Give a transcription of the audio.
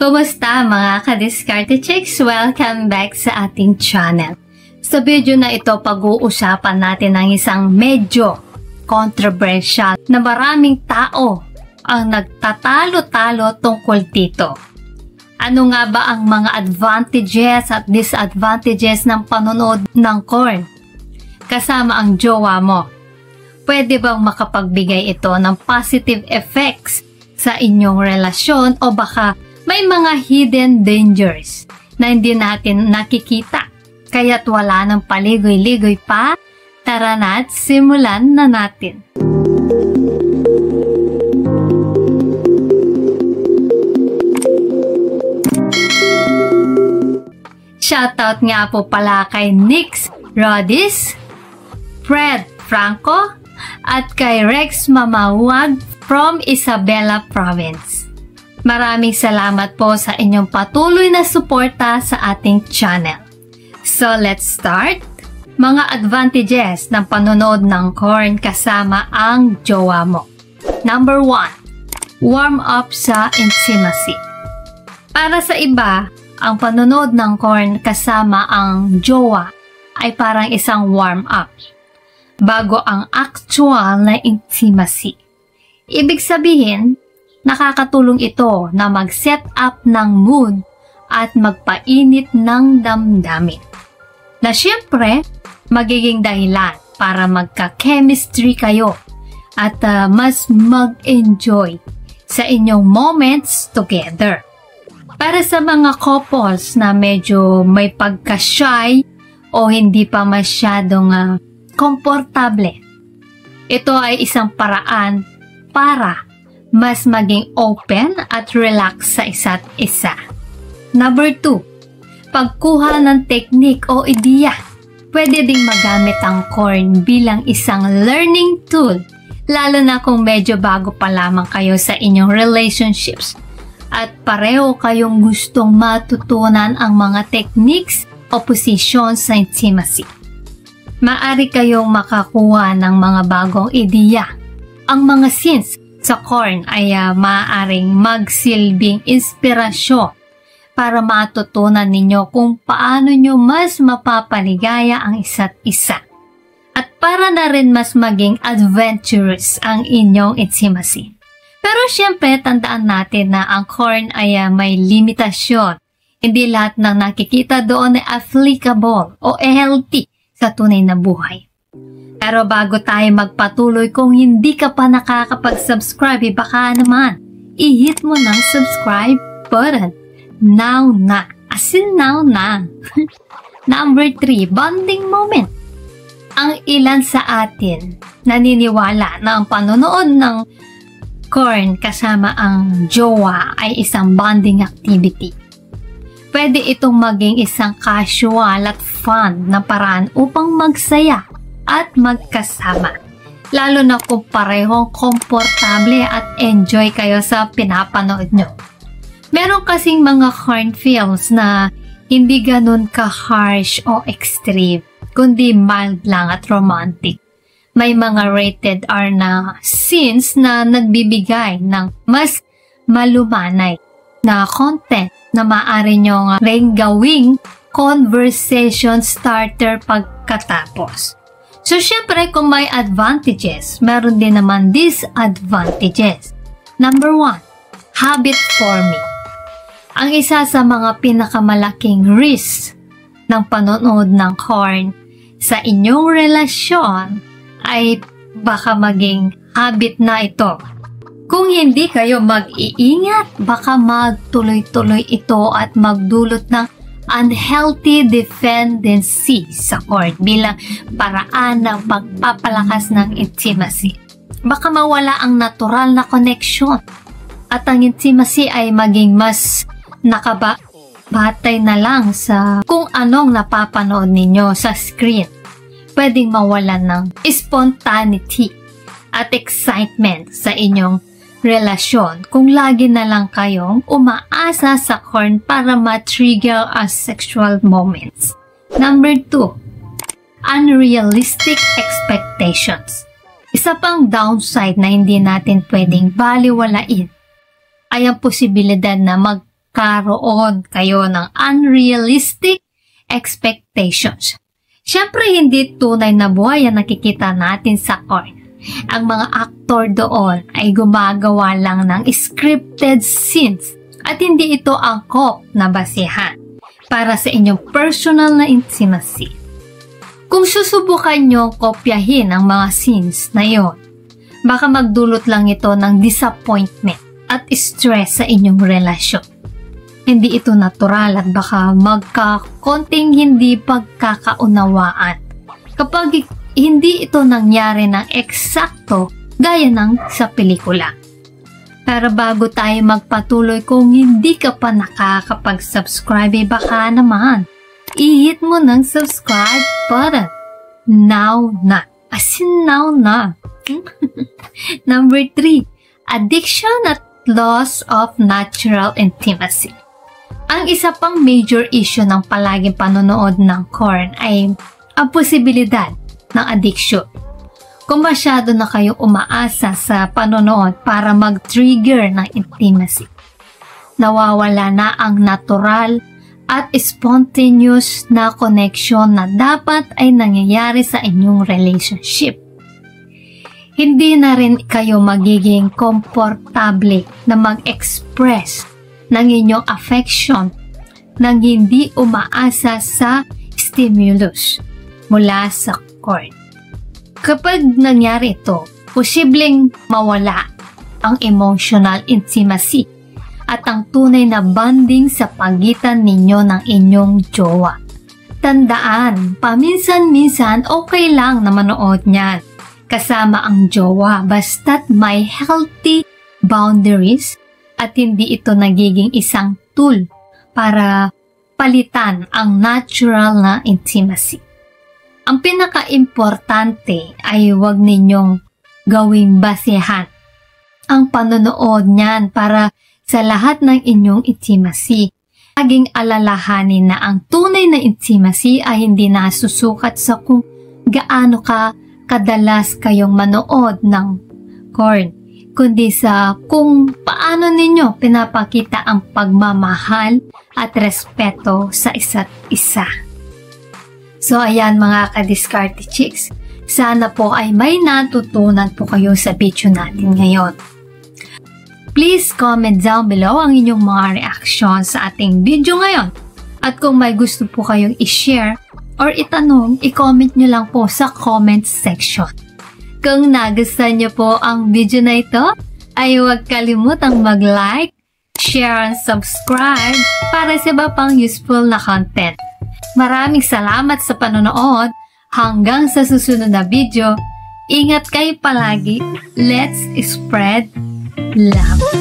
Kumusta mga ka-Diskarte Chicks? Welcome back sa ating channel. Sa video na ito, pag-uusapan natin ang isang medyo controversial na maraming tao ang nagtatalo-talo tungkol dito. Ano nga ba ang mga advantages at disadvantages ng panonood ng corn kasama ang jowa mo? Pwede bang makapagbigay ito ng positive effects sa inyong relasyon o baka may mga hidden dangers na hindi natin nakikita kaya't wala ng paligoy-ligoy pa? Tara na at simulan na natin. Shoutout nga po pala kay Nix Rodis, Fred Franco at kay Rex Mamawag from Isabela Province. Maraming salamat po sa inyong patuloy na suporta sa ating channel. So let's start. Mga advantages ng panonood ng corn kasama ang jowa mo. Number 1. Warm up sa intimacy. Para sa iba, ang panonood ng corn kasama ang jowa ay parang isang warm up bago ang actual na intimacy. Ibig sabihin, nakakatulong ito na mag-set up ng mood at magpainit ng damdamin. Na siyempre, magiging dahilan para magka-chemistry kayo at mas mag-enjoy sa inyong moments together. Para sa mga couples na medyo may pagka-shy o hindi pa masyadong komportable, ito ay isang paraan para mas maging open at relax sa isa't isa. Number 2. Pagkuha ng technique o ideya. Pwede ding magamit ang corn bilang isang learning tool, lalo na kung medyo bago pa lamang kayo sa inyong relationships at pareho kayong gustong matutunan ang mga techniques o positions sa intimacy. Maari kayong makakuha ng mga bagong ideya. Ang mga scenes sa corn ay maaaring magsilbing inspirasyon para matutunan ninyo kung paano nyo mas mapapaligaya ang isa't isa. At para na rin mas maging adventurous ang inyong intimacy. Pero syempre, tandaan natin na ang corn ay may limitasyon. Hindi lahat ng nakikita doon ay applicable o healthy sa tunay na buhay. Pero bago tayo magpatuloy, kung hindi ka pa nakakapag-subscribe, baka naman, i-hit mo ng subscribe button. Now na. As in now na. Number 3, bonding moment. Ang ilan sa atin naniniwala na ang panonood ng corn kasama ang jowa ay isang bonding activity. Pwede itong maging isang casual at fun na paraan upang magsaya at magkasama. Lalo na kung parehong komportable at enjoy kayo sa pinapanood nyo. Meron kasing mga corn films na hindi ganun ka-harsh o extreme, kundi mild lang at romantic. May mga rated R na scenes na nagbibigay ng mas malumanay na content na maaari nyo ring gawing conversation starter pagkatapos. So, syempre, kung may advantages, meron din naman disadvantages. Number 1, habit forming. Ang isa sa mga pinakamalaking risk ng panonood ng corn sa inyong relasyon ay baka maging habit na ito. Kung hindi kayo mag-iingat, baka magtuloy-tuloy ito at magdulot ng unhealthy dependency sa corn bilang paraan ng pagpapalakas ng intimacy. Baka mawala ang natural na connection at ang intimacy ay maging mas nakabatay na lang sa kung anong napapanood ninyo sa screen. Pwedeng mawalan ng spontaneity at excitement sa inyong relasyon kung lagi na lang kayong umaasa sa corn para ma-trigger as sexual moments. Number 2, unrealistic expectations. Isa pang downside na hindi natin pwedeng baliwalain ay ang posibilidad na magkaroon kayo ng unrealistic expectations. Siyempre, hindi tunay na buhay ang nakikita natin sa Korn. Ang mga aktor doon ay gumagawa lang ng scripted scenes at hindi ito angkop na basihan para sa inyong personal na intimacy. Kung susubukan nyo kopyahin ang mga scenes na iyon, baka magdulot lang ito ng disappointment at stress sa inyong relasyon. Hindi ito natural at baka magkakonting hindi pagkakaunawaan kapag hindi ito nangyari ng eksakto gaya ng sa pelikula. Pero bago tayo magpatuloy, kung hindi ka pa nakakapag-subscribe, baka naman i-hit mo ng subscribe button. Now na. As in now na. Number 3. Addiction at loss of natural intimacy. Ang isa pang major issue ng palaging panonood ng Korn ay ang posibilidad ng addiction. Kung masyado na kayong umaasa sa panonood para mag-trigger ng intimacy, nawawala na ang natural at spontaneous na connection na dapat ay nangyayari sa inyong relationship. Hindi na rin kayo magiging komportable na mag-express ng inyong affection nang hindi umaasa sa stimulus mula sa Korn. Kapag nangyari ito, posibleng mawala ang emotional intimacy at ang tunay na bonding sa pagitan ninyo ng inyong jowa. Tandaan, paminsan-minsan okay lang na manood niyan kasama ang jowa basta't may healthy boundaries at hindi ito nagiging isang tool para palitan ang natural na intimacy. Ang pinaka-importante ay huwag ninyong gawing basihan ang panonood niyan para sa lahat ng inyong intimacy. Laging alalahanin na ang tunay na intimacy ay hindi nasusukat sa kung gaano ka kadalas kayong manood ng Korn, kundi sa kung paano ninyo pinapakita ang pagmamahal at respeto sa isa't isa. So ayan mga ka-Diskarte Chicks, sana po ay may natutunan po kayo sa video natin ngayon. Please comment down below ang inyong mga reaction sa ating video ngayon. At kung may gusto po kayong i-share or itanong, i-comment nyo lang po sa comment section. Kung nagustuhan nyo po ang video na ito, ay huwag kalimutang mag-like, share, and subscribe para sa iba pang useful na content. Maraming salamat sa panonood. Hanggang sa susunod na video, ingat kayo palagi. Let's spread love.